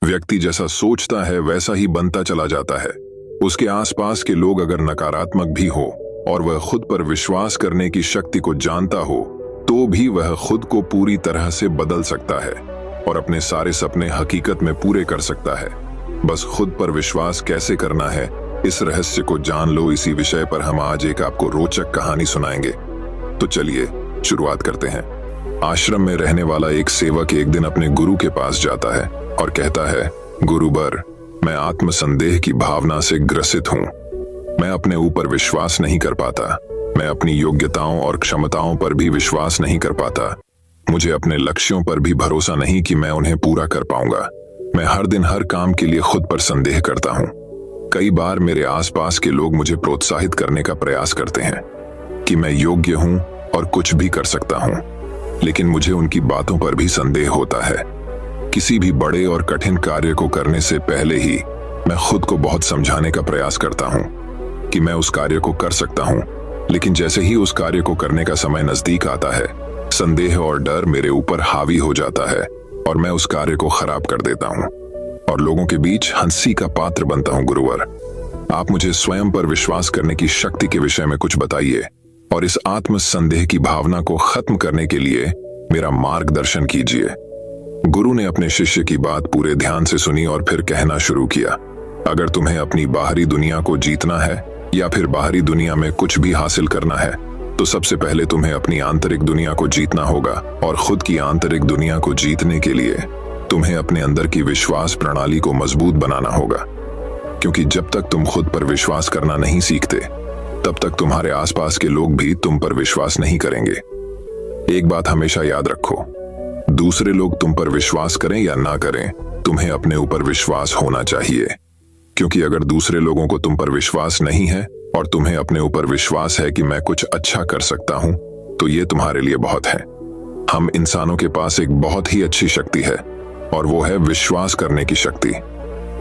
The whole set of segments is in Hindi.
व्यक्ति जैसा सोचता है वैसा ही बनता चला जाता है। उसके आसपास के लोग अगर नकारात्मक भी हो और वह खुद पर विश्वास करने की शक्ति को जानता हो तो भी वह खुद को पूरी तरह से बदल सकता है और अपने सारे सपने हकीकत में पूरे कर सकता है। बस खुद पर विश्वास कैसे करना है, इस रहस्य को जान लो। इसी विषय पर हम आज एक आपको रोचक कहानी सुनाएंगे। तो चलिए शुरुआत करते हैं। आश्रम में रहने वाला एक सेवक एक दिन अपने गुरु के पास जाता है और कहता है, गुरुवर, मैं आत्मसंदेह की भावना से ग्रसित हूँ। मैं अपने ऊपर विश्वास नहीं कर पाता। मैं अपनी योग्यताओं और क्षमताओं पर भी विश्वास नहीं कर पाता। मुझे अपने लक्ष्यों पर भी भरोसा नहीं कि मैं उन्हें पूरा कर पाऊंगा। मैं हर दिन हर काम के लिए खुद पर संदेह करता हूँ। कई बार मेरे आसपास के लोग मुझे प्रोत्साहित करने का प्रयास करते हैं कि मैं योग्य हूँ और कुछ भी कर सकता हूँ, लेकिन मुझे उनकी बातों पर भी संदेह होता है। किसी भी बड़े और कठिन कार्य को करने से पहले ही मैं खुद को बहुत समझाने का प्रयास करता हूँ कि मैं उस कार्य को कर सकता हूँ, लेकिन जैसे ही उस कार्य को करने का समय नजदीक आता है, संदेह और डर मेरे ऊपर हावी हो जाता है और मैं उस कार्य को खराब कर देता हूँ और लोगों के बीच हंसी का पात्र बनता हूँ। गुरुवर, आप मुझे स्वयं पर विश्वास करने की शक्ति के विषय में कुछ बताइए और इस आत्मसंदेह की भावना को खत्म करने के लिए मेरा मार्गदर्शन कीजिए। गुरु ने अपने शिष्य की बात पूरे ध्यान से सुनी और फिर कहना शुरू किया, अगर तुम्हें अपनी बाहरी दुनिया को जीतना है या फिर बाहरी दुनिया में कुछ भी हासिल करना है तो सबसे पहले तुम्हें अपनी आंतरिक दुनिया को जीतना होगा और खुद की आंतरिक दुनिया को जीतने के लिए तुम्हें अपने अंदर की विश्वास प्रणाली को मजबूत बनाना होगा, क्योंकि जब तक तुम खुद पर विश्वास करना नहीं सीखते तब तक तुम्हारे आसपास के लोग भी तुम पर विश्वास नहीं करेंगे। एक बात हमेशा याद रखो, दूसरे लोग तुम पर विश्वास करें या ना करें, तुम्हें अपने ऊपर विश्वास होना चाहिए, क्योंकि अगर दूसरे लोगों को तुम पर विश्वास नहीं है और तुम्हें अपने ऊपर विश्वास है कि मैं कुछ अच्छा कर सकता हूं, तो ये तुम्हारे लिए बहुत है। हम इंसानों के पास एक बहुत ही अच्छी शक्ति है और वो है विश्वास करने की शक्ति।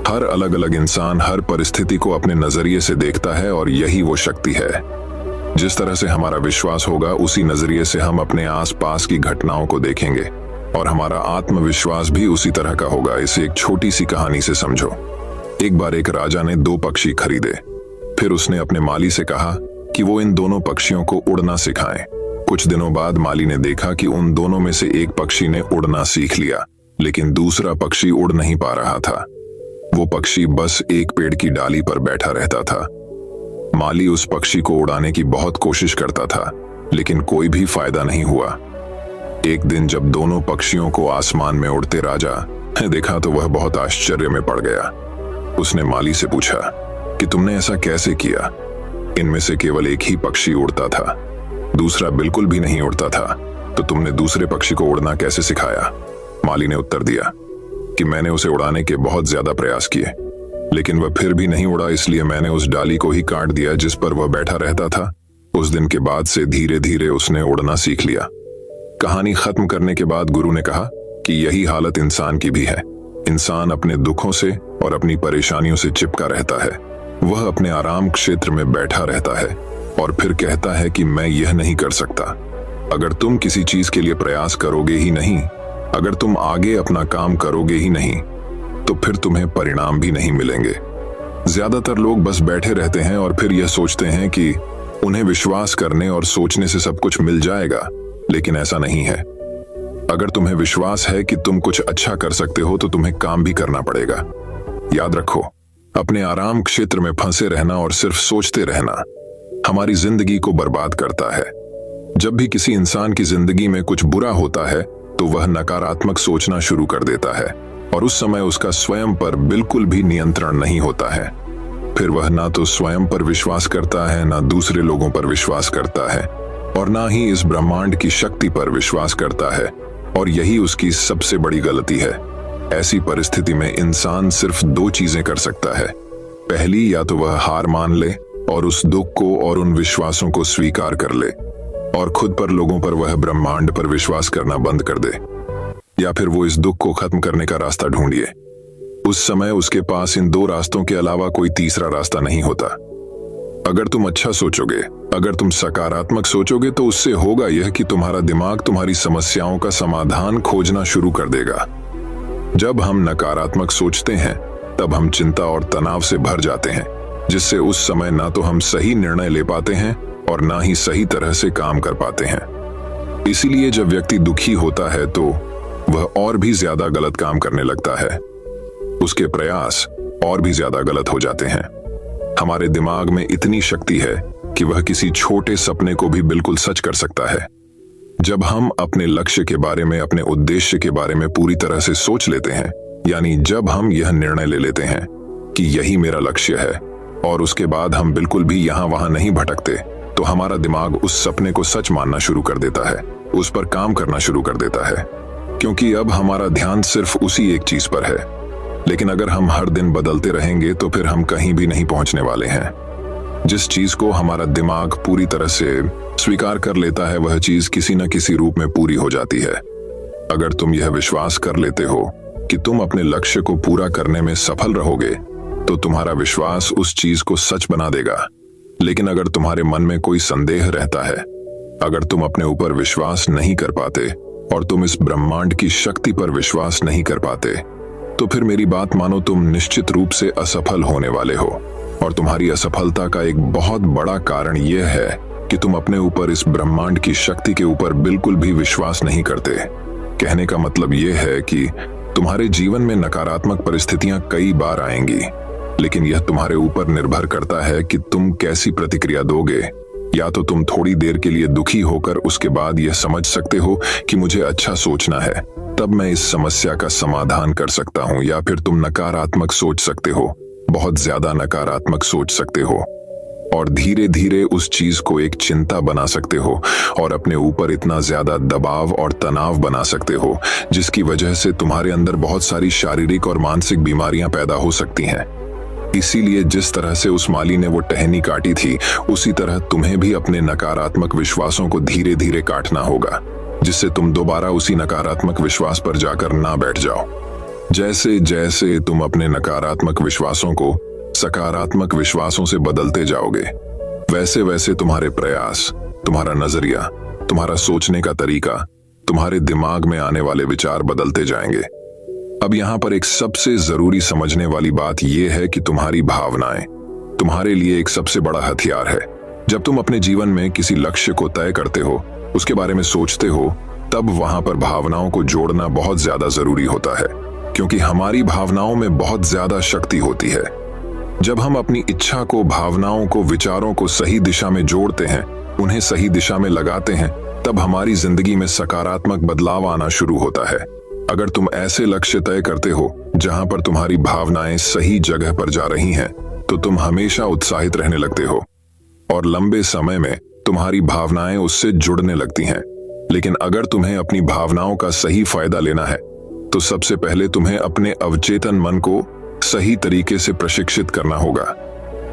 हर अलग अलग इंसान हर परिस्थिति को अपने नजरिए से देखता है और यही वो शक्ति है। जिस तरह से हमारा विश्वास होगा उसी नजरिए से हम अपने आसपास की घटनाओं को देखेंगे और हमारा आत्मविश्वास भी उसी तरह का होगा। इसे एक छोटी सी कहानी से समझो। एक बार एक राजा ने 2 पक्षी खरीदे। फिर उसने अपने माली से कहा कि वो इन दोनों पक्षियों को उड़ना सिखाएं। कुछ दिनों बाद माली ने देखा कि उन दोनों में से एक पक्षी ने उड़ना सीख लिया, लेकिन दूसरा पक्षी उड़ नहीं पा रहा था। वो पक्षी बस एक पेड़ की डाली पर बैठा रहता था। माली उस पक्षी को उड़ाने की बहुत कोशिश करता था, लेकिन कोई भी फायदा नहीं हुआ। एक दिन जब दोनों पक्षियों को आसमान में उड़ते राजा ने देखा तो वह बहुत आश्चर्य में पड़ गया। उसने माली से पूछा कि तुमने ऐसा कैसे किया? इनमें से केवल एक ही पक्षी उड़ता था, दूसरा बिल्कुल भी नहीं उड़ता था, तो तुमने दूसरे पक्षी को उड़ना कैसे सिखाया? माली ने उत्तर दिया कि मैंने उसे उड़ाने के बहुत ज्यादा प्रयास किए, लेकिन वह फिर भी नहीं उड़ा, इसलिए मैंने उस डाली को ही काट दिया जिस पर वह बैठा रहता था। उस दिन के बाद से धीरे धीरे उसने उड़ना सीख लिया। कहानी खत्म करने के बाद गुरु ने कहा कि यही हालत इंसान की भी है। इंसान अपने दुखों से और अपनी परेशानियों से चिपका रहता है। वह अपने आराम क्षेत्र में बैठा रहता है और फिर कहता है कि मैं यह नहीं कर सकता। अगर तुम किसी चीज के लिए प्रयास करोगे ही नहीं, अगर तुम आगे अपना काम करोगे ही नहीं, तो फिर तुम्हें परिणाम भी नहीं मिलेंगे। ज्यादातर लोग बस बैठे रहते हैं और फिर यह सोचते हैं कि उन्हें विश्वास करने और सोचने से सब कुछ मिल जाएगा, लेकिन ऐसा नहीं है। अगर तुम्हें विश्वास है कि तुम कुछ अच्छा कर सकते हो तो तुम्हें काम भी करना पड़ेगा। याद रखो, अपने आराम क्षेत्र में फंसे रहना और सिर्फ सोचते रहना हमारी जिंदगी को बर्बाद करता है। जब भी किसी इंसान की जिंदगी में कुछ बुरा होता है तो वह नकारात्मक सोचना शुरू कर देता है और उस समय उसका स्वयं पर बिल्कुल भी नियंत्रण नहीं होता है। फिर वह ना तो स्वयं पर विश्वास करता है, ना दूसरे लोगों पर विश्वास करता है और ना ही इस ब्रह्मांड की शक्ति पर विश्वास करता है, और यही उसकी सबसे बड़ी गलती है। ऐसी परिस्थिति में इंसान सिर्फ 2 चीजें कर सकता है। पहली, या तो वह हार मान ले और उस दुख को और उन विश्वासों को स्वीकार कर ले और खुद पर, लोगों पर, वह ब्रह्मांड पर विश्वास करना बंद कर दे, या फिर वो इस दुख को खत्म करने का रास्ता ढूंढिए। उस समय उसके पास इन 2 रास्तों के अलावा कोई तीसरा रास्ता नहीं होता। अगर तुम अच्छा सोचोगे, अगर तुम सकारात्मक सोचोगे, तो उससे होगा यह कि तुम्हारा दिमाग तुम्हारी समस्याओं का समाधान खोजना शुरू कर देगा। जब हम नकारात्मक सोचते हैं तब हम चिंता और तनाव से भर जाते हैं, जिससे उस समय ना तो हम सही निर्णय ले पाते हैं और ना ही सही तरह से काम कर पाते हैं। इसीलिए जब व्यक्ति दुखी होता है तो वह और भी ज्यादा गलत काम करने लगता है। उसके प्रयास और भी ज्यादा गलत हो जाते हैं। हमारे दिमाग में इतनी शक्ति है कि वह किसी छोटे सपने को भी बिल्कुल सच कर सकता है। जब हम अपने लक्ष्य के बारे में, अपने उद्देश्य के बारे में पूरी तरह से सोच लेते हैं, यानी जब हम यह निर्णय ले लेते हैं कि यही मेरा लक्ष्य है और उसके बाद हम बिल्कुल भी यहां वहां नहीं भटकते, तो हमारा दिमाग उस सपने को सच मानना शुरू कर देता है, उस पर काम करना शुरू कर देता है, क्योंकि अब हमारा ध्यान सिर्फ उसी एक चीज पर है। लेकिन अगर हम हर दिन बदलते रहेंगे तो फिर हम कहीं भी नहीं पहुंचने वाले हैं। जिस चीज को हमारा दिमाग पूरी तरह से स्वीकार कर लेता है, वह चीज किसी न किसी रूप में पूरी हो जाती है। अगर तुम यह विश्वास कर लेते हो कि तुम अपने लक्ष्य को पूरा करने में सफल रहोगे, तो तुम्हारा विश्वास उस चीज को सच बना देगा। लेकिन अगर तुम्हारे मन में कोई संदेह रहता है, अगर तुम अपने ऊपर विश्वास नहीं कर पाते और तुम इस ब्रह्मांड की शक्ति पर विश्वास नहीं कर पाते, तो फिर मेरी बात मानो, तुम निश्चित रूप से असफल होने वाले हो। और तुम्हारी असफलता का एक बहुत बड़ा कारण यह है कि तुम अपने ऊपर, इस ब्रह्मांड की शक्ति के ऊपर बिल्कुल भी विश्वास नहीं करते। कहने का मतलब यह है कि तुम्हारे जीवन में नकारात्मक परिस्थितियां कई बार आएंगी, लेकिन यह तुम्हारे ऊपर निर्भर करता है कि तुम कैसी प्रतिक्रिया दोगे। या तो तुम थोड़ी देर के लिए दुखी होकर उसके बाद यह समझ सकते हो कि मुझे अच्छा सोचना है, तब मैं इस समस्या का समाधान कर सकता हूं, या फिर तुम नकारात्मक सोच सकते हो, बहुत ज्यादा नकारात्मक सोच सकते हो और धीरे धीरे उस चीज को एक चिंता बना सकते हो और अपने ऊपर इतना ज्यादा दबाव और तनाव बना सकते हो, जिसकी वजह से तुम्हारे अंदर बहुत सारी शारीरिक और मानसिक बीमारियां पैदा हो सकती हैं। इसीलिए जिस तरह से उस माली ने वो टहनी काटी थी, उसी तरह तुम्हें भी अपने नकारात्मक विश्वासों को धीरे धीरे काटना होगा, जिससे तुम दोबारा उसी नकारात्मक विश्वास पर जाकर ना बैठ जाओ। जैसे जैसे तुम अपने नकारात्मक विश्वासों को सकारात्मक विश्वासों से बदलते जाओगे, वैसे वैसे तुम्हारे प्रयास, तुम्हारा नजरिया, तुम्हारा सोचने का तरीका, तुम्हारे दिमाग में आने वाले विचार बदलते जाएंगे। अब यहाँ पर एक सबसे जरूरी समझने वाली बात यह है कि तुम्हारी भावनाएं तुम्हारे लिए एक सबसे बड़ा हथियार है। जब तुम अपने जीवन में किसी लक्ष्य को तय करते हो, उसके बारे में सोचते हो, तब वहां पर भावनाओं को जोड़ना बहुत ज्यादा जरूरी होता है, क्योंकि हमारी भावनाओं में बहुत ज्यादा शक्ति होती है। जब हम अपनी इच्छा को, भावनाओं को, विचारों को सही दिशा में जोड़ते हैं, उन्हें सही दिशा में लगाते हैं, तब हमारी जिंदगी में सकारात्मक बदलाव आना शुरू होता है। अगर तुम ऐसे लक्ष्य तय करते हो जहां पर तुम्हारी भावनाएं सही जगह पर जा रही हैं, तो तुम हमेशा उत्साहित रहने लगते हो और लंबे समय में तुम्हारी भावनाएं उससे जुड़ने लगती हैं। लेकिन अगर तुम्हें अपनी भावनाओं का सही फायदा लेना है, तो सबसे पहले तुम्हें अपने अवचेतन मन को सही तरीके से प्रशिक्षित करना होगा,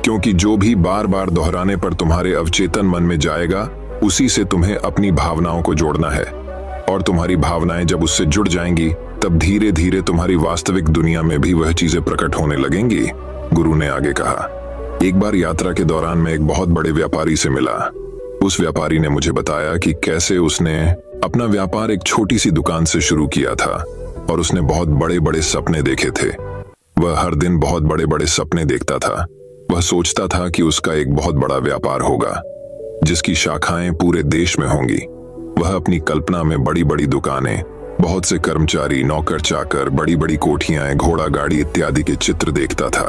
क्योंकि जो भी बार बार दोहराने पर तुम्हारे अवचेतन मन में जाएगा, उसी से तुम्हें अपनी भावनाओं को जोड़ना है। और तुम्हारी भावनाएं जब उससे जुड़ जाएंगी, तब धीरे धीरे तुम्हारी वास्तविक दुनिया में भी वह चीजें प्रकट होने लगेंगी। गुरु ने आगे कहा, एक बार यात्रा के दौरान मैं एक बहुत बड़े व्यापारी से मिला। उस व्यापारी ने मुझे बताया कि कैसे उसने अपना व्यापार एक छोटी सी दुकान से शुरू किया था और उसने बहुत बड़े बड़े सपने देखे थे। वह हर दिन बहुत बड़े बड़े सपने देखता था। वह सोचता था कि उसका एक बहुत बड़ा व्यापार होगा जिसकी शाखाएं पूरे देश में होंगी। वह अपनी कल्पना में बड़ी बड़ी दुकानें, बहुत से कर्मचारी, नौकर चाकर, बड़ी बड़ी कोठियां, घोड़ा गाड़ी इत्यादि के चित्र देखता था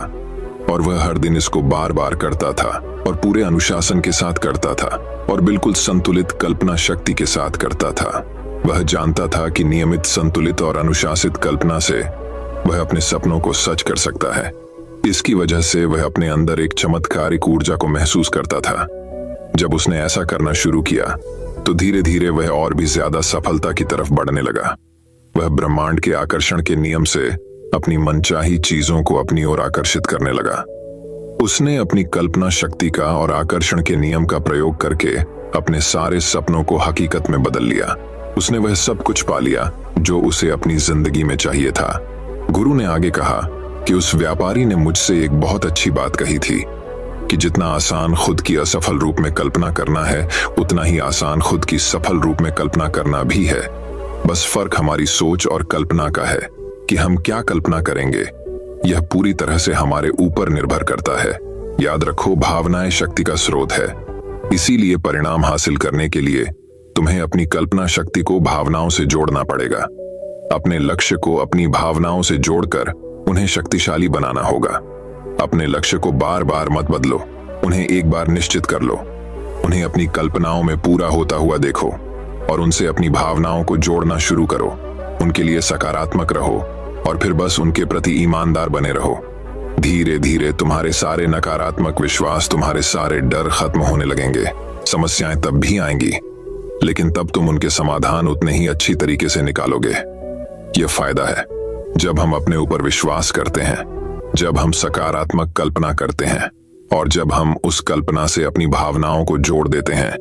और वह हर दिन इसको बार बार करता था और पूरे अनुशासन के साथ करता था और बिल्कुल संतुलित कल्पना शक्ति के साथ करता था। वह जानता था कि नियमित, संतुलित और अनुशासित कल्पना से वह अपने सपनों को सच कर सकता है। इसकी वजह से वह अपने अंदर एक चमत्कारिक ऊर्जा को महसूस करता था। जब उसने ऐसा करना शुरू किया तो धीरे धीरे वह और भी ज्यादा सफलता की तरफ बढ़ने लगा। वह ब्रह्मांड के आकर्षण के नियम से अपनी मनचाही चीजों को अपनी ओर आकर्षित करने लगा। उसने अपनी कल्पना शक्ति का और आकर्षण के नियम का प्रयोग करके अपने सारे सपनों को हकीकत में बदल लिया। उसने वह सब कुछ पा लिया जो उसे अपनी जिंदगी में चाहिए था। गुरु ने आगे कहा कि उस व्यापारी ने मुझसे एक बहुत अच्छी बात कही थी कि जितना आसान खुद की असफल रूप में कल्पना करना है, उतना ही आसान खुद की सफल रूप में कल्पना करना भी है। बस फर्क हमारी सोच और कल्पना का है। कि हम क्या कल्पना करेंगे यह पूरी तरह से हमारे ऊपर निर्भर करता है। याद रखो, भावनाएं शक्ति का स्रोत है। इसीलिए परिणाम हासिल करने के लिए तुम्हें अपनी कल्पना शक्ति को भावनाओं से जोड़ना पड़ेगा। अपने लक्ष्य को अपनी भावनाओं से जोड़कर उन्हें शक्तिशाली बनाना होगा। अपने लक्ष्य को बार बार मत बदलो, उन्हें एक बार निश्चित कर लो। उन्हें अपनी कल्पनाओं में पूरा होता हुआ देखो और उनसे अपनी भावनाओं को जोड़ना शुरू करो। उनके लिए सकारात्मक रहो और फिर बस उनके प्रति ईमानदार बने रहो। धीरे धीरे तुम्हारे सारे नकारात्मक विश्वास, तुम्हारे सारे डर खत्म होने लगेंगे। समस्याएं तब भी आएंगी, लेकिन तब तुम उनके समाधान उतने ही अच्छी तरीके से निकालोगे। यह फायदा है जब हम अपने ऊपर विश्वास करते हैं, जब हम सकारात्मक कल्पना करते हैं और जब हम उस कल्पना से अपनी भावनाओं को जोड़ देते हैं।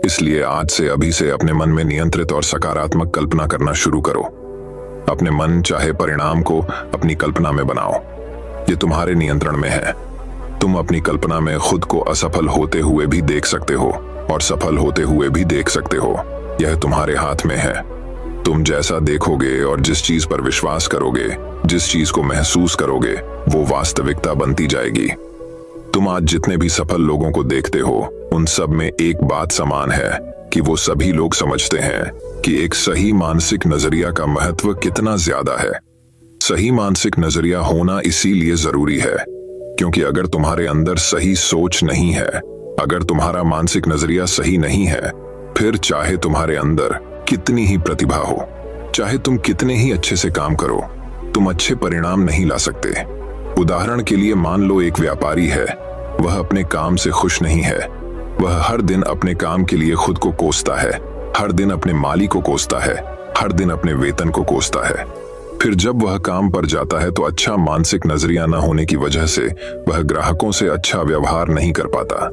इसलिए आज से, अभी से अपने मन में नियंत्रित और सकारात्मक कल्पना करना शुरू करो। अपने मन चाहे परिणाम को अपनी कल्पना में बनाओ। ये तुम्हारे नियंत्रण में है। तुम अपनी कल्पना में खुद को असफल होते हुए भी देख सकते हो और सफल होते हुए भी देख सकते हो। यह तुम्हारे हाथ में है। तुम जैसा देखोगे और जिस चीज पर विश्वास करोगे, जिस चीज को महसूस करोगे, वो वास्तविकता बनती जाएगी। तुम आज जितने भी सफल लोगों को देखते हो, उन सब में एक बात समान है कि वो सभी लोग समझते हैं कि एक सही मानसिक नजरिया का महत्व कितना ज्यादा है। सही मानसिक नजरिया होना इसीलिए जरूरी है क्योंकि अगर तुम्हारे अंदर सही सोच नहीं है, अगर तुम्हारा मानसिक नजरिया सही नहीं है, फिर चाहे तुम्हारे अंदर कितनी ही प्रतिभा हो, चाहे तुम कितने ही अच्छे से काम करो, तुम अच्छे परिणाम नहीं ला सकते। उदाहरण के लिए मान लो एक व्यापारी है, वह अपने काम से खुश नहीं है। वह हर दिन अपने काम के लिए खुद को कोसता है, हर दिन अपने माली को कोसता है, हर दिन अपने वेतन को कोसता है। फिर जब वह काम पर जाता है तो अच्छा मानसिक नजरिया न होने की वजह से वह ग्राहकों से अच्छा व्यवहार नहीं कर पाता,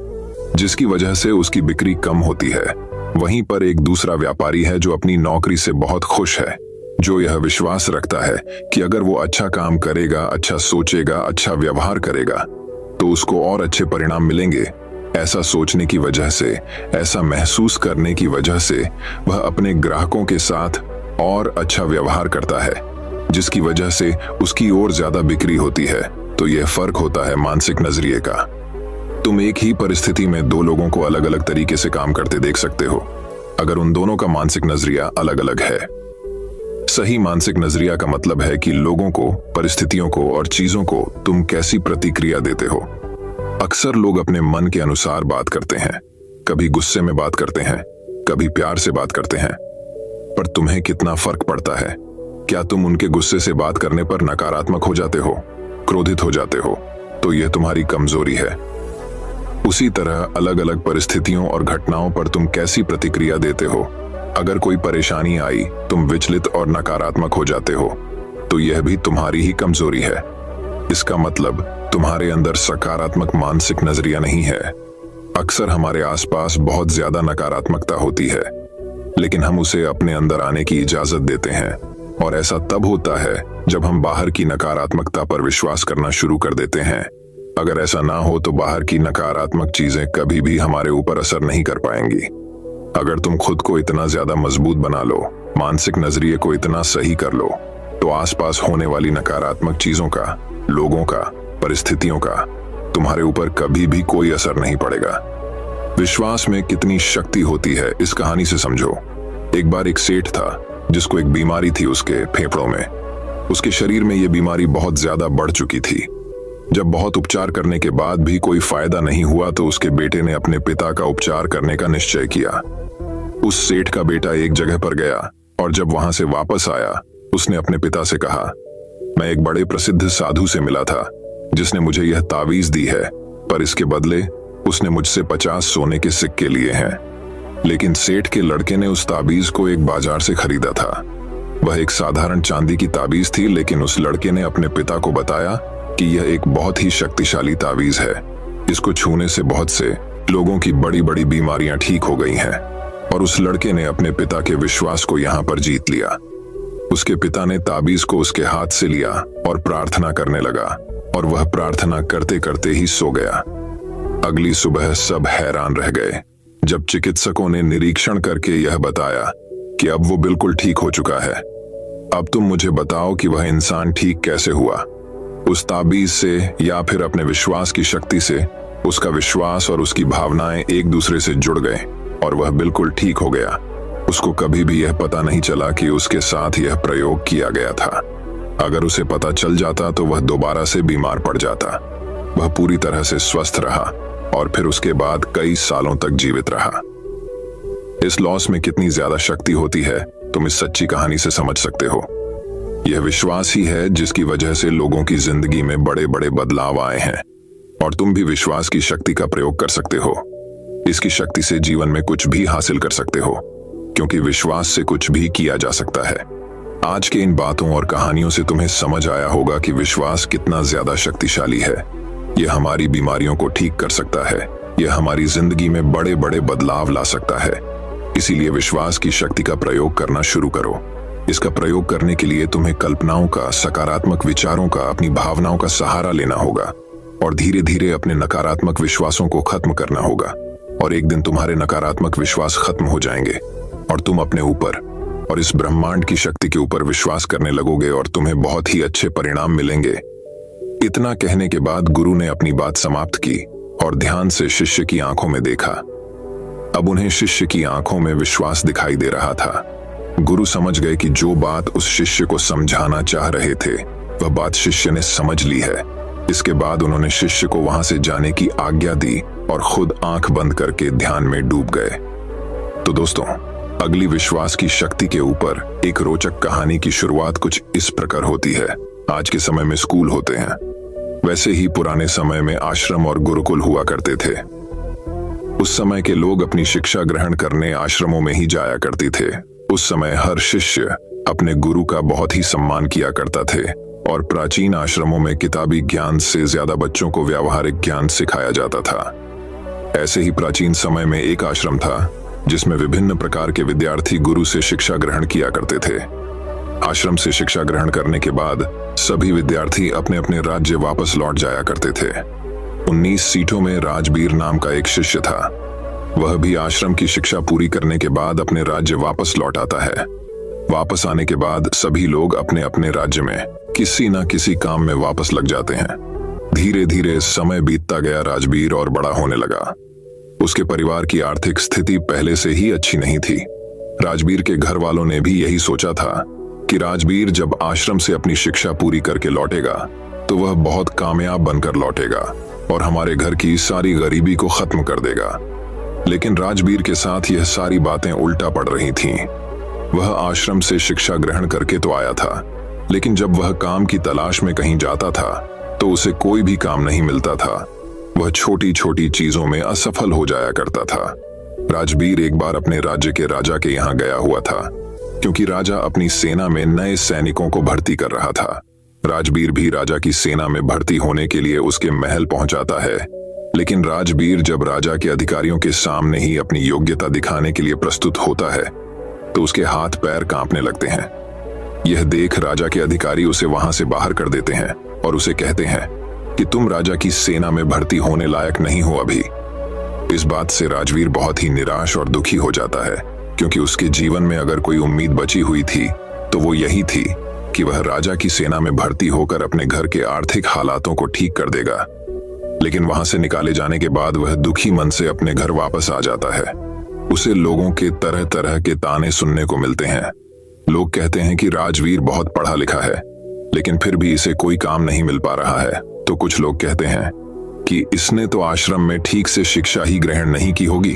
जिसकी वजह से उसकी बिक्री कम होती है। वहीं पर एक दूसरा व्यापारी है जो अपनी नौकरी से बहुत खुश है, जो यह विश्वास रखता है कि अगर वो अच्छा काम करेगा, अच्छा सोचेगा, अच्छा व्यवहार करेगा तो उसको और अच्छे परिणाम मिलेंगे। ऐसा सोचने की वजह से, ऐसा महसूस करने की वजह से वह अपने ग्राहकों के साथ और अच्छा व्यवहार करता है, जिसकी वजह से उसकी और ज्यादा बिक्री होती है। तो यह फर्क होता है मानसिक नजरिए का। तुम एक ही परिस्थिति में दो लोगों को अलग अलग तरीके से काम करते देख सकते हो, अगर उन दोनों का मानसिक नजरिया अलग अलग है। सही मानसिक नजरिया का मतलब है कि लोगों को, परिस्थितियों को और चीजों को तुम कैसी प्रतिक्रिया देते हो। अक्सर लोग अपने मन के अनुसार बात करते हैं, कभी गुस्से में बात करते हैं, कभी प्यार से बात करते हैं। पर तुम्हें कितना फर्क पड़ता है? क्या तुम उनके गुस्से से बात करने पर नकारात्मक हो जाते हो, क्रोधित हो जाते हो? तो यह तुम्हारी कमजोरी है। उसी तरह अलग अलग परिस्थितियों और घटनाओं पर तुम कैसी प्रतिक्रिया देते हो। अगर कोई परेशानी आई, तुम विचलित और नकारात्मक हो जाते हो, तो यह भी तुम्हारी ही कमजोरी है। इसका मतलब तुम्हारे अंदर सकारात्मक मानसिक नजरिया नहीं है। अक्सर हमारे आसपास बहुत ज्यादा नकारात्मकता होती है, लेकिन हम उसे अपने अंदर आने की इजाजत देते हैं, और ऐसा तब होता है जब हम बाहर की नकारात्मकता पर विश्वास करना शुरू कर देते हैं। अगर ऐसा ना हो तो बाहर की नकारात्मक चीजें कभी भी हमारे ऊपर असर नहीं कर पाएंगी। अगर तुम खुद को इतना ज्यादा मजबूत बना लो, मानसिक नजरिए को इतना सही कर लो, तो आसपास होने वाली नकारात्मक चीजों का, लोगों का, परिस्थितियों का तुम्हारे ऊपर कभी भी कोई असर नहीं पड़ेगा। विश्वास में कितनी शक्ति होती है इस कहानी से समझो। एक बार एक सेठ था जिसको एक बीमारी थी उसके फेफड़ों में। उसके शरीर में यह बीमारी बहुत ज्यादा बढ़ चुकी थी। जब बहुत उपचार करने के बाद भी कोई फायदा नहीं हुआ तो उसके बेटे ने अपने पिता का उपचार करने का निश्चय किया। उस सेठ का बेटा एक जगह पर गया और जब वहां से वापस आया, उसने अपने पिता से कहा, मैं एक बड़े प्रसिद्ध साधु से मिला था जिसने मुझे यह तावीज दी है, पर इसके बदले उसने मुझसे 50 सोने के सिक्के लिए हैं। लेकिन सेठ के लड़के ने उस ताबीज को एक बाजार से खरीदा था। वह एक साधारण चांदी की ताबीज थी, लेकिन उस लड़के ने अपने पिता को बताया कि यह एक बहुत ही शक्तिशाली ताबीज है। इसको छूने से बहुत से लोगों की बड़ी बड़ी बीमारियां ठीक हो गई हैं। और उस लड़के ने अपने पिता के विश्वास को यहाँ पर जीत लिया। उसके पिता ने ताबीज को उसके हाथ से लिया और प्रार्थना करने लगा, और वह प्रार्थना करते करते ही सो गया। अगली सुबह सब हैरान रह गए जब चिकित्सकों ने निरीक्षण करके यह बताया कि अब वो बिल्कुल ठीक हो चुका है। अब तुम मुझे बताओ कि वह इंसान ठीक कैसे हुआ। उस ताबीज से या फिर अपने विश्वास की शक्ति से उसका विश्वास और उसकी भावनाएं एक दूसरे से जुड़ गए और वह बिल्कुल ठीक हो गया। उसको कभी भी यह पता नहीं चला कि उसके साथ यह प्रयोग किया गया था। अगर उसे पता चल जाता तो वह दोबारा से बीमार पड़ जाता। वह पूरी तरह से स्वस्थ रहा और फिर उसके बाद कई सालों तक जीवित रहा। इस लॉस में कितनी ज्यादा शक्ति होती है तुम इस सच्ची कहानी से समझ सकते हो। यह विश्वास ही है जिसकी वजह से लोगों की जिंदगी में बड़े बड़े बदलाव आए हैं और तुम भी विश्वास की शक्ति का प्रयोग कर सकते हो। इसकी शक्ति से जीवन में कुछ भी हासिल कर सकते हो, क्योंकि विश्वास से कुछ भी किया जा सकता है। आज के इन बातों और कहानियों से तुम्हें समझ आया होगा कि विश्वास कितना ज्यादा शक्तिशाली है। यह हमारी बीमारियों को ठीक कर सकता है, यह हमारी जिंदगी में बड़े बड़े बदलाव ला सकता है। इसीलिए विश्वास की शक्ति का प्रयोग करना शुरू करो। इसका प्रयोग करने के लिए तुम्हें कल्पनाओं का, सकारात्मक विचारों का, अपनी भावनाओं का सहारा लेना होगा और धीरे धीरे अपने नकारात्मक विश्वासों को खत्म करना होगा। और एक दिन तुम्हारे नकारात्मक विश्वास खत्म हो जाएंगे और तुम अपने ऊपर और इस ब्रह्मांड की शक्ति के ऊपर विश्वास करने लगोगे और तुम्हें बहुत ही अच्छे परिणाम मिलेंगे। इतना कहने के बाद गुरु ने अपनी बात समाप्त की और ध्यान से शिष्य की आंखों में देखा। अब उन्हें शिष्य की आंखों में विश्वास दिखाई दे रहा था। गुरु समझ गए कि जो बात उस शिष्य को समझाना चाह रहे थे वह बात शिष्य ने समझ ली है। इसके बाद उन्होंने शिष्य को वहां से जाने की आज्ञा दी और खुद आंख बंद करके ध्यान में डूब गए। तो दोस्तों, अगली विश्वास की शक्ति के ऊपर एक रोचक कहानी की शुरुआत कुछ इस प्रकार होती है। आज के समय में स्कूल होते हैं, वैसे ही पुराने समय में आश्रम और गुरुकुल हुआ करते थे। उस समय के लोग अपनी शिक्षा ग्रहण करने आश्रमों में ही जाया करते थे। उस समय हर शिष्य अपने गुरु का बहुत ही सम्मान किया करता थे और प्राचीन आश्रमों में किताबी ज्ञान से ज्यादा बच्चों को व्यावहारिक ज्ञान सिखाया जाता था। ऐसे ही प्राचीन समय में एक आश्रम था जिसमें विभिन्न प्रकार के विद्यार्थी गुरु से शिक्षा ग्रहण किया करते थे। आश्रम से शिक्षा ग्रहण करने के बाद सभी विद्यार्थी अपने अपने राज्य वापस लौट जाया करते थे। 19 सीटों में राजबीर नाम का एक शिष्य था। वह भी आश्रम की शिक्षा पूरी करने के बाद अपने राज्य वापस लौट आता है। वापस आने के बाद सभी लोग अपने अपने राज्य में किसी न किसी काम में वापस लग जाते हैं। धीरे धीरे समय बीतता गया, राजबीर और बड़ा होने लगा। उसके परिवार की आर्थिक स्थिति पहले से ही अच्छी नहीं थी। राजबीर के घर वालों ने भी यही सोचा था कि राजबीर जब आश्रम से अपनी शिक्षा पूरी करके लौटेगा तो वह बहुत कामयाब बनकर लौटेगा और हमारे घर की सारी गरीबी को खत्म कर देगा। लेकिन राजबीर के साथ यह सारी बातें उल्टा पड़ रही थीं। वह आश्रम से शिक्षा ग्रहण करके तो आया था, लेकिन जब वह काम की तलाश में कहीं जाता था तो उसे कोई भी काम नहीं मिलता था। वह छोटी छोटी चीजों में असफल हो जाया करता था। राजबीर एक बार अपने राज्य के राजा के यहाँ गया हुआ था, क्योंकि राजा अपनी सेना में नए सैनिकों को भर्ती कर रहा था। राजबीर भी राजा की सेना में भर्ती होने के लिए उसके महल पहुंचाता है, लेकिन राजबीर जब राजा के अधिकारियों के सामने ही अपनी योग्यता दिखाने के लिए प्रस्तुत होता है तो उसके हाथ पैर कांपने लगते हैं। यह देख राजा के अधिकारी उसे वहां से बाहर कर देते हैं और उसे कहते हैं कि तुम राजा की सेना में भर्ती होने लायक नहीं हो अभी। इस बात से राजवीर बहुत ही निराश और दुखी हो जाता है, क्योंकि उसके जीवन में अगर कोई उम्मीद बची हुई थी तो वो यही थी कि वह राजा की सेना में भर्ती होकर अपने घर के आर्थिक हालातों को ठीक कर देगा। लेकिन वहां से निकाले जाने के बाद वह दुखी मन से अपने घर वापस आ जाता है। उसे लोगों के तरह तरह के ताने सुनने को मिलते हैं। लोग कहते हैं कि राजवीर बहुत पढ़ा लिखा है, लेकिन फिर भी इसे कोई काम नहीं मिल पा रहा है। तो कुछ लोग कहते हैं कि इसने तो आश्रम में ठीक से शिक्षा ही ग्रहण नहीं की होगी।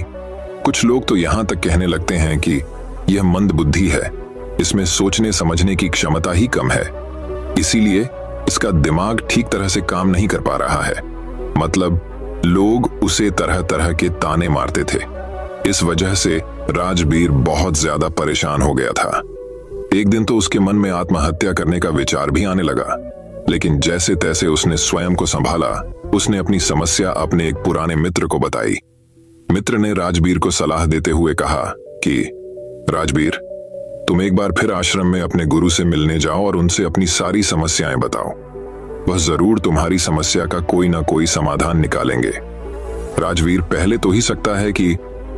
कुछ लोग तो यहाँ तक कहने लगते हैं कि यह मंद बुद्धि है, इसमें सोचने समझने की क्षमता ही कम है, इसीलिए इसका दिमाग ठीक तरह से काम नहीं कर पा रहा है। मतलब लोग उसे तरह तरह के ताने मारते थे। इस वजह से राजबीर बहुत ज्यादा परेशान हो गया था। एक दिन तो उसके मन में आत्महत्या करने का विचार भी आने लगा, लेकिन जैसे तैसे उसने स्वयं को संभाला। उसने अपनी समस्या अपने एक पुराने मित्र को बताई। मित्र ने राजबीर को सलाह देते हुए कहा कि राजबीर, तुम एक बार फिर आश्रम में अपने गुरु से मिलने जाओ और उनसे अपनी सारी समस्याएं बताओ। वह जरूर तुम्हारी समस्या का कोई ना कोई समाधान निकालेंगे। राजवीर पहले तो ही सकता है कि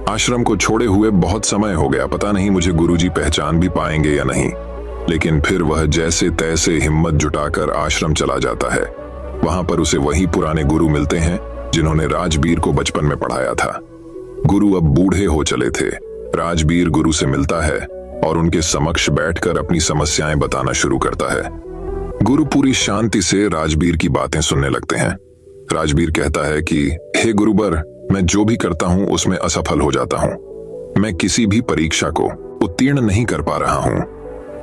आश्रम को छोड़े हुए बहुत समय हो गया, पता नहीं मुझे गुरुजी पहचान भी पाएंगे या नहीं। लेकिन फिर वह जैसे तैसे हिम्मत जुटाकर आश्रम चला जाता है। वहां पर उसे वही पुराने गुरु मिलते हैं जिन्होंने राजबीर को बचपन में पढ़ाया था। गुरु अब बूढ़े हो चले थे। राजबीर गुरु से मिलता है और उनके समक्ष बैठकर अपनी समस्याएं बताना शुरू करता है। गुरु पूरी शांति से राजबीर की बातें सुनने लगते हैं। राजबीर कहता है कि हे गुरुवर, मैं जो भी करता हूं उसमें असफल हो जाता हूं। मैं किसी भी परीक्षा को उत्तीर्ण नहीं कर पा रहा हूं।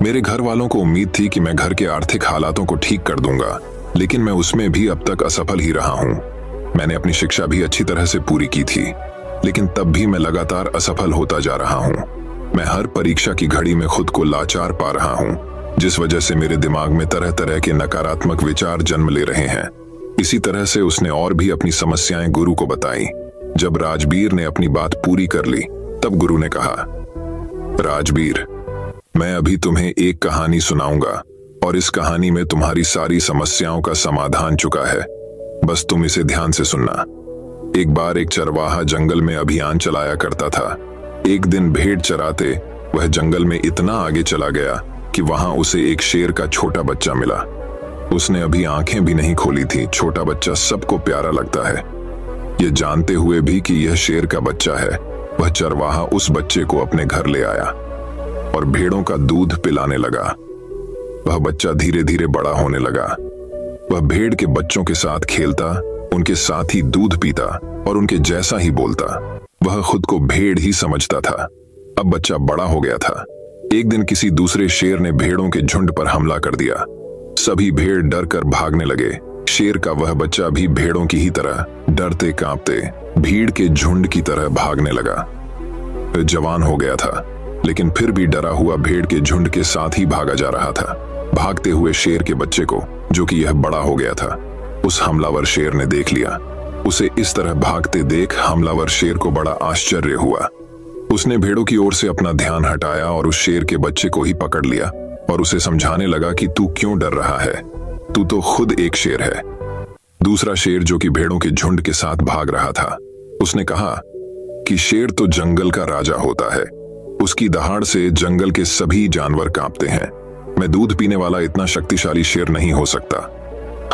मेरे घर वालों को उम्मीद थी कि मैं घर के आर्थिक हालातों को ठीक कर दूंगा, लेकिन मैं उसमें भी अब तक असफल ही रहा हूं। मैंने अपनी शिक्षा भी अच्छी तरह से पूरी की थी, लेकिन तब भी मैं लगातार असफल होता जा रहा हूं। मैं हर परीक्षा की घड़ी में खुद को लाचार पा रहा हूं, जिस वजह से मेरे दिमाग में तरह तरह के नकारात्मक विचार जन्म ले रहे हैं। इसी तरह से उसने और भी अपनी समस्याएं गुरु को बताई। जब राजबीर ने अपनी बात पूरी कर ली, तब गुरु ने कहा, राजबीर, मैं अभी तुम्हें एक कहानी सुनाऊंगा और इस कहानी में तुम्हारी सारी समस्याओं का समाधान चुका है। बस तुम इसे ध्यान से सुनना। एक बार एक चरवाहा जंगल में अभियान चलाया करता था। एक दिन भेड़ चराते वह जंगल में इतना आगे चला गया कि वहां उसे एक शेर का छोटा बच्चा मिला। उसने अभी आंखें भी नहीं खोली थी। छोटा बच्चा सबको प्यारा लगता है। ये जानते हुए भी कि यह शेर का बच्चा है, वह चरवाहा उस बच्चे को अपने घर ले आया और भेड़ों का दूध पिलाने लगा। वह बच्चा धीरे धीरे बड़ा होने लगा। वह भेड़ के बच्चों के साथ खेलता, उनके साथ ही दूध पीता और उनके जैसा ही बोलता। वह खुद को भेड़ ही समझता था। अब बच्चा बड़ा हो गया था। एक दिन किसी दूसरे शेर ने भेड़ों के झुंड पर हमला कर दिया। सभी भेड़ डर कर भागने लगे। शेर का वह बच्चा भी भेड़ों की ही तरह डरते कांपते भीड़ के झुंड की तरह भागने लगा। वह जवान हो गया था, लेकिन फिर भी डरा हुआ भेड़ के झुंड के साथ ही भागा जा रहा था। भागते हुए शेर के बच्चे को, जो कि यह बड़ा हो गया था, उस हमलावर शेर ने देख लिया। उसे इस तरह भागते देख हमलावर शेर को बड़ा आश्चर्य हुआ। उसने भेड़ों की ओर से अपना ध्यान हटाया और उस शेर के बच्चे को ही पकड़ लिया और उसे समझाने लगा कि तू क्यों डर रहा है, तू तो खुद एक शेर है। दूसरा शेर, जो कि भेड़ों के झुंड के साथ भाग रहा था, उसने कहा कि शेर तो जंगल का राजा होता है। उसकी दहाड़ से जंगल के सभी जानवर कांपते हैं। मैं दूध पीने वाला इतना शक्तिशाली शेर नहीं हो सकता।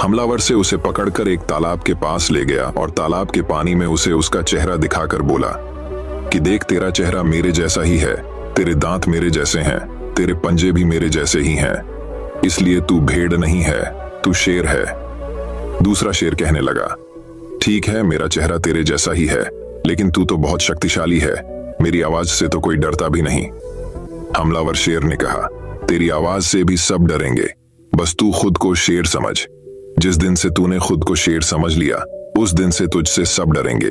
हमलावर से उसे पकड़कर एक तालाब के पास ले गया और तालाब के पानी में उसे उसका चेहरा दिखाकर बोला कि देख, तेरा चेहरा मेरे जैसा ही है, तेरे दांत मेरे जैसे हैं, तेरे पंजे भी मेरे जैसे ही हैं, इसलिए तू भेड़ नहीं है, तू शेर है। दूसरा शेर कहने लगा, ठीक है, मेरा चेहरा तेरे जैसा ही है, लेकिन तू तो बहुत शक्तिशाली है, मेरी आवाज से तो कोई डरता भी नहीं। हमलावर शेर ने कहा, तेरी आवाज से भी सब डरेंगे, बस तू खुद को शेर समझ। जिस दिन से तूने खुद को शेर समझ लिया, उस दिन से तुझसे सब डरेंगे।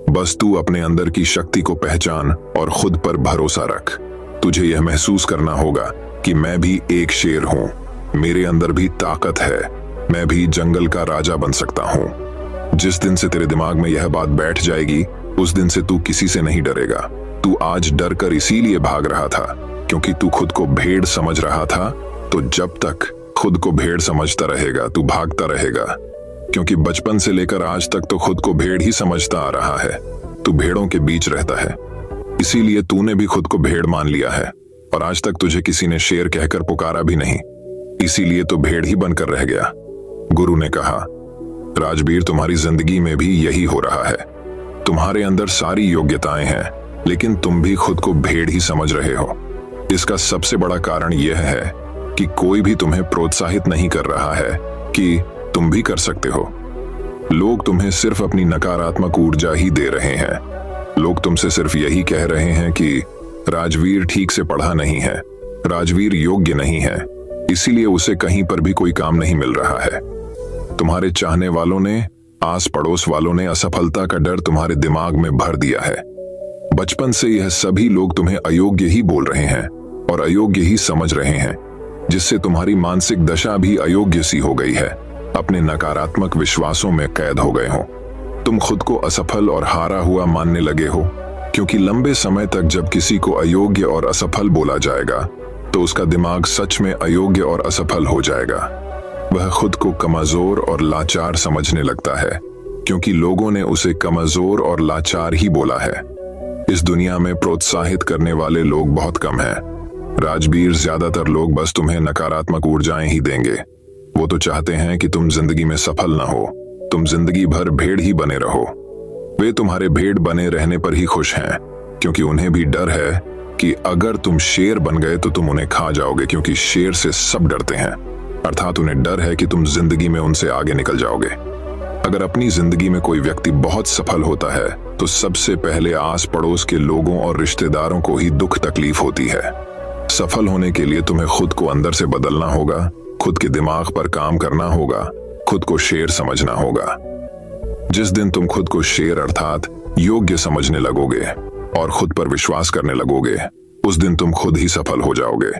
बस तू अपने अंदर की शक्ति को पहचान और खुद पर भरोसा रख। तुझे यह महसूस करना होगा कि मैं भी एक शेर हूं, मेरे अंदर भी ताकत है, मैं भी जंगल का राजा बन सकता हूं। जिस दिन से तेरे दिमाग में यह बात बैठ जाएगी, उस दिन से तू किसी से नहीं डरेगा। तू आज डर कर इसीलिए भाग रहा था क्योंकि तू खुद को भेड़ समझ रहा था। तो जब तक खुद को भेड़ समझता रहेगा, तू भागता रहेगा, क्योंकि बचपन से लेकर आज तक तो खुद को भेड़ ही समझता आ रहा है। तू भेड़ों के बीच रहता है, इसीलिए तूने भी खुद को भेड़ मान लिया है और आज तक तुझे किसी ने शेर कहकर पुकारा भी नहीं, इसीलिए तो भेड़ ही बनकर रह गया। गुरु ने कहा, राजबीर, तुम्हारी जिंदगी में भी यही हो रहा है। तुम्हारे अंदर सारी योग्यताएं हैं, लेकिन तुम भी खुद को भेड़ ही समझ रहे हो। इसका सबसे बड़ा कारण यह है कि कोई भी तुम्हें प्रोत्साहित नहीं कर रहा है कि तुम भी कर सकते हो। लोग तुम्हें सिर्फ अपनी नकारात्मक ऊर्जा ही दे रहे हैं। लोग तुमसे सिर्फ यही कह रहे हैं कि राजवीर ठीक से पढ़ा नहीं है, राजवीर योग्य नहीं है, इसीलिए उसे कहीं पर भी कोई काम नहीं मिल रहा है। तुम्हारे चाहने वालों ने, आस पड़ोस वालों ने असफलता का डर तुम्हारे दिमाग में भर दिया है। बचपन से यह सभी लोग तुम्हें अयोग्य ही बोल रहे हैं और अयोग्य ही समझ रहे हैं, जिससे तुम्हारी मानसिक दशा भी अयोग्य सी हो गई है। अपने नकारात्मक विश्वासों में कैद हो गए हो। तुम खुद को असफल और हारा हुआ मानने लगे हो, क्योंकि लंबे समय तक जब किसी को अयोग्य और असफल बोला जाएगा तो उसका दिमाग सच में अयोग्य और असफल हो जाएगा। वह खुद को कमजोर और लाचार समझने लगता है, क्योंकि लोगों ने उसे कमजोर और लाचार ही बोला है। इस दुनिया में प्रोत्साहित करने वाले लोग बहुत कम हैं। राजवीर, ज्यादातर लोग बस तुम्हें नकारात्मक ऊर्जाएं ही देंगे। वो तो चाहते हैं कि तुम जिंदगी में सफल ना हो, तुम जिंदगी भर भेड़ ही बने रहो। वे तुम्हारे भेड़ बने रहने पर ही खुश हैं, क्योंकि उन्हें भी डर है कि अगर तुम शेर बन गए तो तुम उन्हें खा जाओगे, क्योंकि शेर से सब डरते हैं। अर्थात उन्हें डर है कि तुम जिंदगी में उनसे आगे निकल जाओगे। अगर अपनी जिंदगी में कोई व्यक्ति बहुत सफल होता है तो सबसे पहले आस पड़ोस के लोगों और रिश्तेदारों को ही दुख तकलीफ होती है। सफल होने के लिए तुम्हें खुद को अंदर से बदलना होगा, खुद के दिमाग पर काम करना होगा, खुद को शेर समझना होगा। जिस दिन तुम खुद को शेर अर्थात योग्य समझने लगोगे और खुद पर विश्वास करने लगोगे, उस दिन तुम खुद ही सफल हो जाओगे।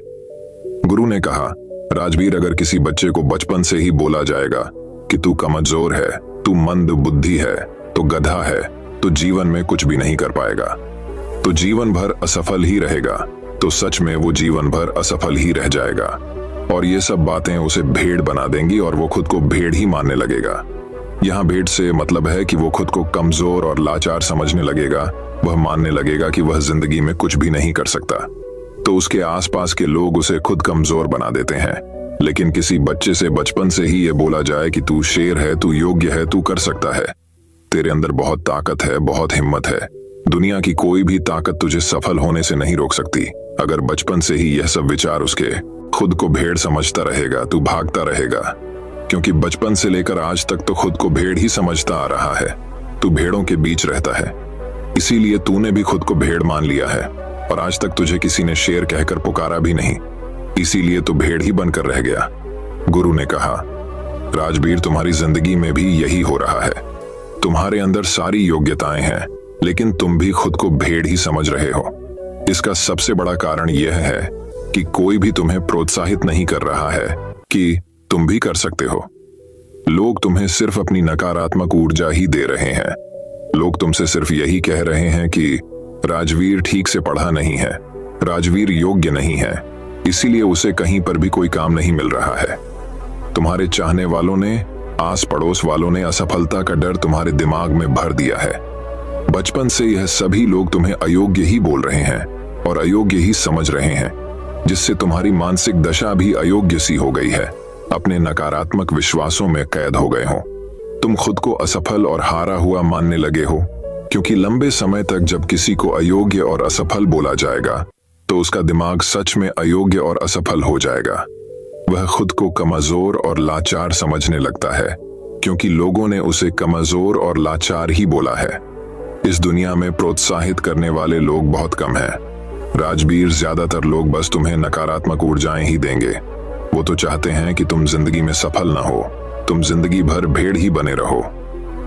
गुरु ने कहा, राजवीर, अगर किसी बच्चे को बचपन से ही बोला जाएगा कि तू कमजोर है, तू मंद बुद्धि है, तो गधा है, तो जीवन में कुछ भी नहीं कर पाएगा, तो जीवन भर असफल ही रहेगा, तो सच में वो जीवन भर असफल ही रह जाएगा। और ये सब बातें उसे भेड़ बना देंगी और वो खुद को भेड़ ही मानने लगेगा। यहाँ भेड़ से मतलब है कि वो खुद को कमजोर और लाचार समझने लगेगा। वह मानने लगेगा कि वह जिंदगी में कुछ भी नहीं कर सकता। तो उसके आसपास के लोग उसे खुद कमजोर बना देते हैं। लेकिन किसी बच्चे से बचपन से ही ये बोला जाए कि तू शेर है, तू योग्य है, तू कर सकता है, तेरे अंदर बहुत ताकत है, बहुत हिम्मत है, दुनिया की कोई भी ताकत तुझे सफल होने से नहीं रोक सकती। अगर बचपन से ही यह सब विचार उसके खुद को भेड़ समझता रहेगा, तू भागता रहेगा, क्योंकि बचपन से लेकर आज तक तो खुद को भेड़ ही समझता आ रहा है। तू भेड़ों के बीच रहता है, इसीलिए तूने भी खुद को भेड़ मान लिया है और आज तक तुझे किसी ने शेर कहकर पुकारा भी नहीं, इसीलिए तू भेड़ ही बनकर रह गया। गुरु ने कहा, राजवीर, तुम्हारी जिंदगी में भी यही हो रहा है। तुम्हारे अंदर सारी योग्यताएं हैं, लेकिन तुम भी खुद को भेड़ ही समझ रहे हो। इसका सबसे बड़ा कारण यह है कि कोई भी तुम्हें प्रोत्साहित नहीं कर रहा है कि तुम भी कर सकते हो। लोग तुम्हें सिर्फ अपनी नकारात्मक ऊर्जा ही दे रहे हैं। लोग तुमसे सिर्फ यही कह रहे हैं कि राजवीर ठीक से पढ़ा नहीं है, राजवीर योग्य नहीं है, इसीलिए उसे कहीं पर भी कोई काम नहीं मिल रहा है। तुम्हारे चाहने वालों ने, आस पड़ोस वालों ने असफलता का डर तुम्हारे दिमाग में भर दिया है। बचपन से यह सभी लोग तुम्हें अयोग्य ही बोल रहे हैं और अयोग्य ही समझ रहे हैं, जिससे तुम्हारी मानसिक दशा भी अयोग्य सी हो गई है। अपने नकारात्मक विश्वासों में कैद हो गए हो। तुम खुद को असफल और हारा हुआ मानने लगे हो, क्योंकि लंबे समय तक जब किसी को अयोग्य और असफल बोला जाएगा तो उसका दिमाग सच में अयोग्य और असफल हो जाएगा। वह खुद को कमजोर और लाचार समझने लगता है, क्योंकि लोगों ने उसे कमजोर और लाचार ही बोला है। इस दुनिया में प्रोत्साहित करने वाले लोग बहुत कम हैं। राजवीर, ज्यादातर लोग बस तुम्हें नकारात्मक ऊर्जाएं ही देंगे। वो तो चाहते हैं कि तुम जिंदगी में सफल ना हो, तुम जिंदगी भर भेड़ ही बने रहो।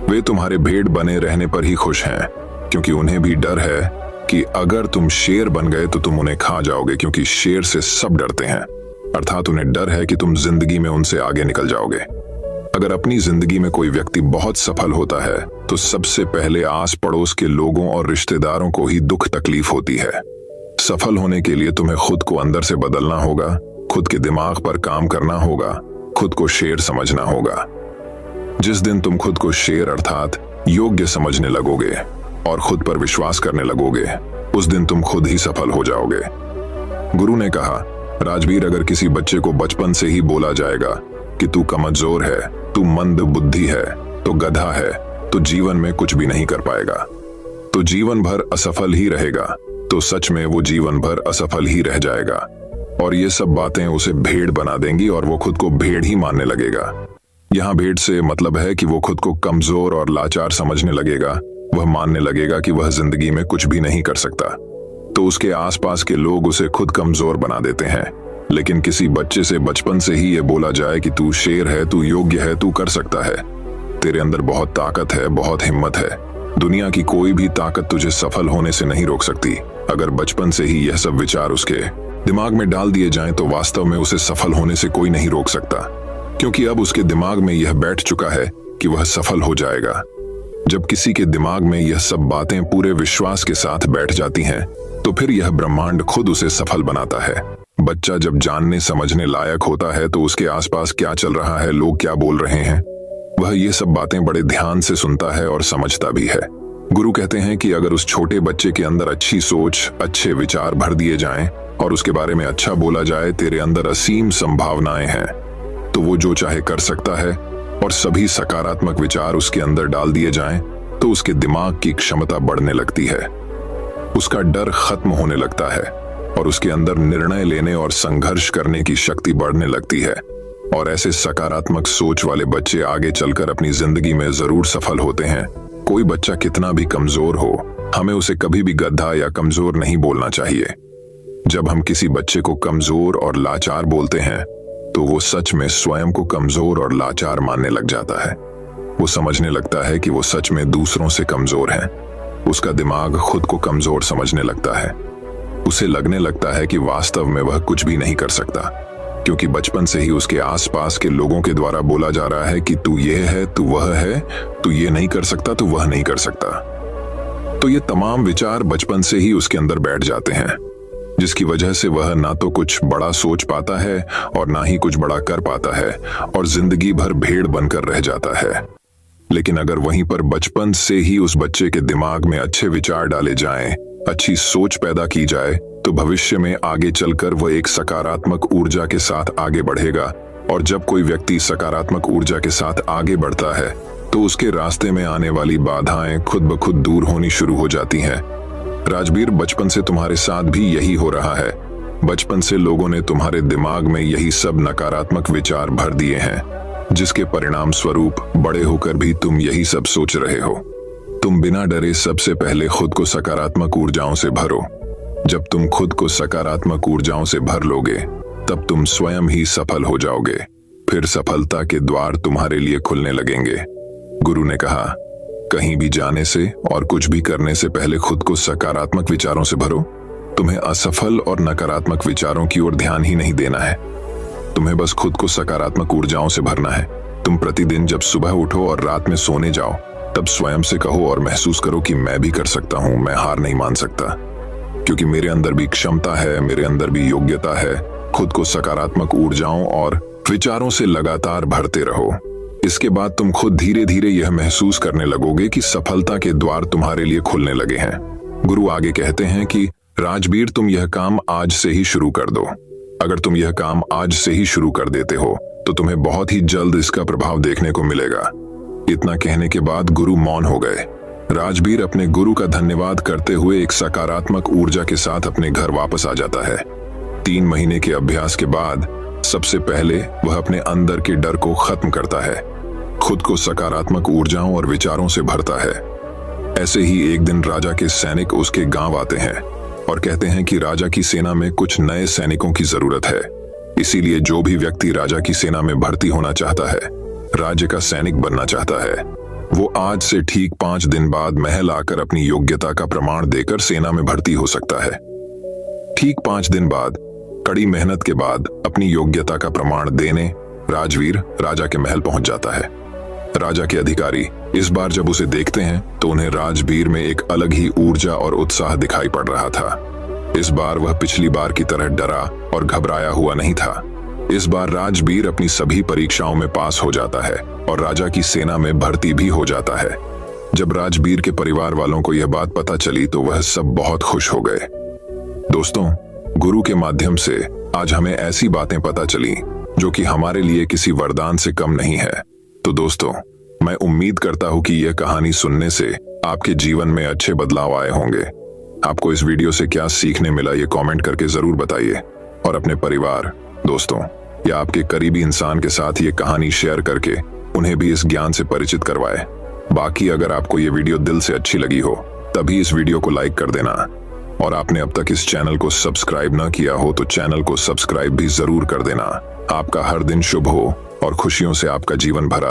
वे तुम्हारे भेड़ बने रहने पर ही खुश हैं, क्योंकि उन्हें भी डर है कि अगर तुम शेर बन गए तो तुम उन्हें खा जाओगे, क्योंकि शेर से सब डरते हैं। अर्थात उन्हें डर है कि तुम जिंदगी में उनसे आगे निकल जाओगे। अगर अपनी जिंदगी में कोई व्यक्ति बहुत सफल होता है तो सबसे पहले आस पड़ोस के लोगों और रिश्तेदारों को ही दुख तकलीफ होती है। सफल होने के लिए तुम्हें खुद को अंदर से बदलना होगा, खुद के दिमाग पर काम करना होगा, खुद को शेर समझना होगा। जिस दिन तुम खुद को शेर अर्थात योग्य समझने लगोगे और खुद पर विश्वास करने लगोगे, उस दिन तुम खुद ही सफल हो जाओगे। गुरु ने कहा, राजवीर, अगर किसी बच्चे को बचपन से ही बोला जाएगा कि तू कमजोर है, तू मंद बुद्धि है, तो गधा है, तो जीवन में कुछ भी नहीं कर पाएगा, तो जीवन भर असफल ही रहेगा, तो सच में वो जीवन भर असफल ही रह जाएगा। और ये सब बातें उसे भेड़ बना देंगी और वो खुद को भेड़ ही मानने लगेगा। यहाँ भेड़ से मतलब है कि वो खुद को कमजोर और लाचार समझने लगेगा। वह मानने लगेगा कि वह जिंदगी में कुछ भी नहीं कर सकता। तो उसके आसपास के लोग उसे खुद कमजोर बना देते हैं। लेकिन किसी बच्चे से बचपन से ही ये बोला जाए कि तू शेर है, तू योग्य है, तू कर सकता है, तेरे अंदर बहुत ताकत है, बहुत हिम्मत है, दुनिया की कोई भी ताकत तुझे सफल होने से नहीं रोक सकती। अगर बचपन से ही यह सब विचार उसके दिमाग में डाल दिए जाएं तो वास्तव में उसे सफल होने से कोई नहीं रोक सकता, क्योंकि अब उसके दिमाग में यह बैठ चुका है कि वह सफल हो जाएगा। जब किसी के दिमाग में यह सब बातें पूरे विश्वास के साथ बैठ जाती हैं, तो फिर यह ब्रह्मांड खुद उसे सफल बनाता है। बच्चा जब जानने समझने लायक होता है तो उसके आसपास क्या चल रहा है, लोग क्या बोल रहे हैं, वह ये सब बातें बड़े ध्यान से सुनता है और समझता भी है। गुरु कहते हैं कि अगर उस छोटे बच्चे के अंदर अच्छी सोच, अच्छे विचार भर दिए जाएं, और उसके बारे में अच्छा बोला जाए, तेरे अंदर असीम संभावनाएं हैं, तो वो जो चाहे कर सकता है, और सभी सकारात्मक विचार उसके अंदर डाल दिए जाएं, तो उसके दिमाग की क्षमता बढ़ने लगती है, उसका डर खत्म होने लगता है और उसके अंदर निर्णय लेने और संघर्ष करने की शक्ति बढ़ने लगती है। और ऐसे सकारात्मक सोच वाले बच्चे आगे चलकर अपनी जिंदगी में जरूर सफल होते हैं। कोई बच्चा कितना भी कमजोर हो, हमें उसे कभी भी गधा या कमजोर नहीं बोलना चाहिए। जब हम किसी बच्चे को कमजोर और लाचार बोलते हैं, तो वो सच में स्वयं को कमजोर और लाचार मानने लग जाता है। वो समझने लगता है कि वो सच में दूसरों से कमजोर है। उसका दिमाग खुद को कमजोर समझने लगता है। उसे लगने लगता है कि वास्तव में वह कुछ भी नहीं कर सकता, क्योंकि बचपन से ही उसके आसपास के लोगों के द्वारा बोला जा रहा है कि तू ये है, तू वह है, तू ये नहीं कर सकता, तू वह नहीं कर सकता। तो ये तमाम विचार बचपन से ही उसके अंदर बैठ जाते हैं, जिसकी वजह से वह ना तो कुछ बड़ा सोच पाता है और ना ही कुछ बड़ा कर पाता है, और जिंदगी भर भेड़ बनकर रह जाता है। लेकिन अगर वहीं पर बचपन से ही उस बच्चे के दिमाग में अच्छे विचार डाले जाएं, अच्छी सोच पैदा की जाए, तो भविष्य में आगे चलकर वह एक सकारात्मक ऊर्जा के साथ आगे बढ़ेगा। और जब कोई व्यक्ति सकारात्मक ऊर्जा के साथ आगे बढ़ता है, तो उसके रास्ते में आने वाली बाधाएं खुद ब खुद दूर होनी शुरू हो जाती हैं। राजबीर, बचपन से तुम्हारे साथ भी यही हो रहा है। बचपन से लोगों ने तुम्हारे दिमाग में यही सब नकारात्मक विचार भर दिए हैं, जिसके परिणाम स्वरूप बड़े होकर भी तुम यही सब सोच रहे हो। तुम बिना डरे सबसे पहले खुद को सकारात्मक ऊर्जाओं से भरो। जब तुम खुद को सकारात्मक ऊर्जाओं से भर लोगे, तब तुम स्वयं ही सफल हो जाओगे। फिर सफलता के द्वार तुम्हारे लिए खुलने लगेंगे। गुरु ने कहा, कहीं भी जाने से और कुछ भी करने से पहले खुद को सकारात्मक विचारों से भरो। तुम्हें असफल और नकारात्मक विचारों की ओर ध्यान ही नहीं देना है। तुम्हें बस खुद को सकारात्मक ऊर्जाओं से भरना है। तुम प्रतिदिन जब सुबह उठो और रात में सोने जाओ, तब स्वयं से कहो और महसूस करो कि मैं भी कर सकता हूं, मैं हार नहीं मान सकता, क्योंकि मेरे अंदर भी क्षमता है, मेरे अंदर भी योग्यता है। खुद को सकारात्मक ऊर्जाओं और विचारों से लगातार भरते रहो। इसके बाद तुम खुद धीरे धीरे यह महसूस करने लगोगे कि सफलता के द्वार तुम्हारे लिए खुलने लगे हैं। गुरु आगे कहते हैं कि राजबीर, तुम यह काम आज से ही शुरू कर दो। अगर तुम यह काम आज से ही शुरू कर देते हो, तो तुम्हें बहुत ही जल्द इसका प्रभाव देखने को मिलेगा। इतना कहने के बाद गुरु मौन हो गए। राजबीर अपने गुरु का धन्यवाद करते हुए एक सकारात्मक ऊर्जा के साथ अपने घर वापस आ जाता है। 3 महीने के अभ्यास के बाद सबसे पहले वह अपने अंदर के डर को खत्म करता है, खुद को सकारात्मक ऊर्जाओं और विचारों से भरता है। ऐसे ही एक दिन राजा के सैनिक उसके गांव आते हैं और कहते हैं कि राजा की सेना में कुछ नए सैनिकों की जरूरत है। इसीलिए जो भी व्यक्ति राजा की सेना में भर्ती होना चाहता है, राज्य का सैनिक बनना चाहता है, वो आज से ठीक 5 दिन बाद महल आकर अपनी योग्यता का प्रमाण देकर सेना में भर्ती हो सकता है। ठीक 5 दिन बाद, कड़ी मेहनत के बाद, अपनी योग्यता का प्रमाण देने राजवीर राजा के महल पहुंच जाता है। राजा के अधिकारी इस बार जब उसे देखते हैं, तो उन्हें राजवीर में एक अलग ही ऊर्जा और उत्साह दिखाई पड़ रहा था। इस बार वह पिछली बार की तरह डरा और घबराया हुआ नहीं था। इस बार राजवीर अपनी सभी परीक्षाओं में पास हो जाता है और राजा की सेना में भर्ती भी हो जाता है। जब राजवीर के परिवार वालों को यह बात पता चली, तो वह सब बहुत खुश हो गए। दोस्तों, गुरु के माध्यम से आज हमें ऐसी बातें पता चली जो कि हमारे लिए किसी वरदान से कम नहीं है। तो दोस्तों, मैं उम्मीद करता हूं कि यह कहानी सुनने से आपके जीवन में अच्छे बदलाव आए होंगे। आपको इस वीडियो से क्या सीखने मिला, ये कमेंट करके जरूर बताइए, और अपने परिवार, दोस्तों या आपके करीबी इंसान के साथ ये कहानी शेयर करके उन्हें भी इस ज्ञान से परिचित करवाएं। बाकी अगर आपको ये वीडियो दिल से अच्छी लगी हो, तभी इस वीडियो को लाइक कर देना, और आपने अब तक इस चैनल को सब्सक्राइब न किया हो तो चैनल को सब्सक्राइब भी जरूर कर देना। आपका हर दिन शुभ हो और खुशियों से आपका जीवन भरा